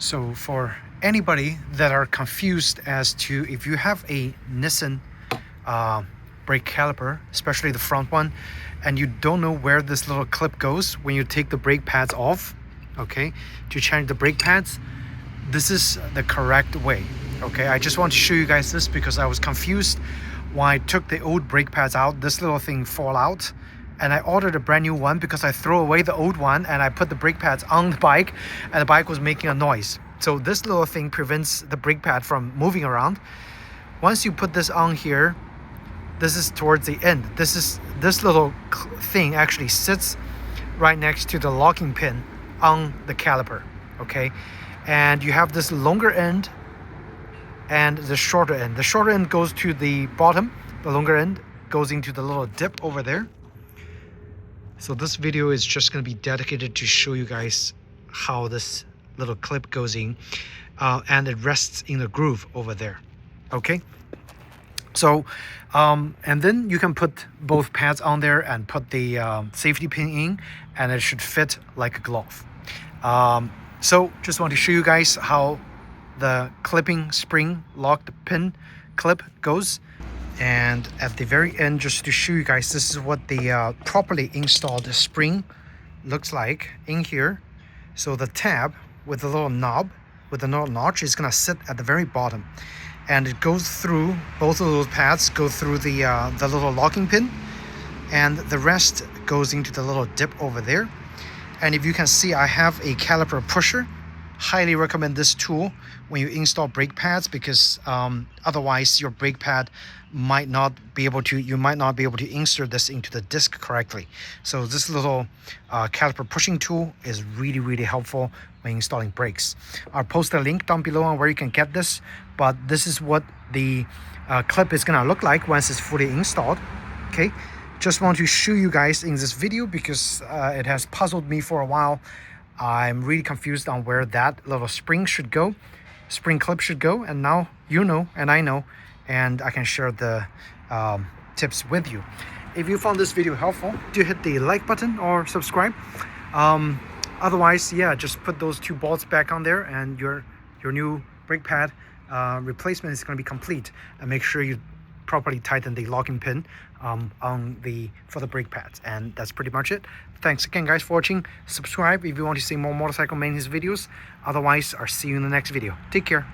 So for anybody that are confused as to if you have a Nissin brake caliper, especially the front one, and you don't know where this little clip goes when you take the brake pads off, okay, to change the brake pads, this is the correct way. Okay, I just want to show you guys this because I was confused when I took the old brake pads out. This little thing fall out, and I ordered a brand new one because I throw away the old one and I put the brake pads on the bike, and the bike was making a noise. So this little thing prevents the brake pad from moving around. Once you put this on here, this is towards the end. This little thing actually sits right next to the locking pin on the caliper. Okay, and you have this longer end and the shorter end. The shorter end goes to the bottom, the longer end goes into the little dip over there. So this video is just going to be dedicated to show you guys how this little clip goes in, and it rests in the groove over there. Okay, so and then you can put both pads on there and put the safety pin in, and it should fit like a glove. So just want to show you guys how the clipping spring locked pin clip goes. And at the very end, just to show you guys, this is what the properly installed spring looks like in here. So the tab with the little knob, with the little notch, is gonna sit at the very bottom, and it goes through, both of those pads go through the little locking pin, and the rest goes into the little dip over there. And if you can see, I have a caliper pusher. Highly recommend this tool when you install brake pads, because otherwise your brake pad might not be able to, you might not be able to insert this into the disc correctly. So this little caliper pushing tool is really helpful when installing brakes. I'll post a link down below on where you can get this, but this is what the clip is gonna look like once it's fully installed. Okay, just want to show you guys in this video because it has puzzled me for a while. I'm really confused on where that little spring should go, spring clip should go, and now you know and I know, and I can share the tips with you. If you found this video helpful, do hit the like button or subscribe. Otherwise, yeah, just put those two bolts back on there and your new brake pad replacement is going to be complete. And make sure you properly tighten the locking pin for the brake pads. And that's pretty much it. Thanks again, guys, for watching. Subscribe if you want to see more motorcycle maintenance videos. Otherwise, I'll see you in the next video. Take care.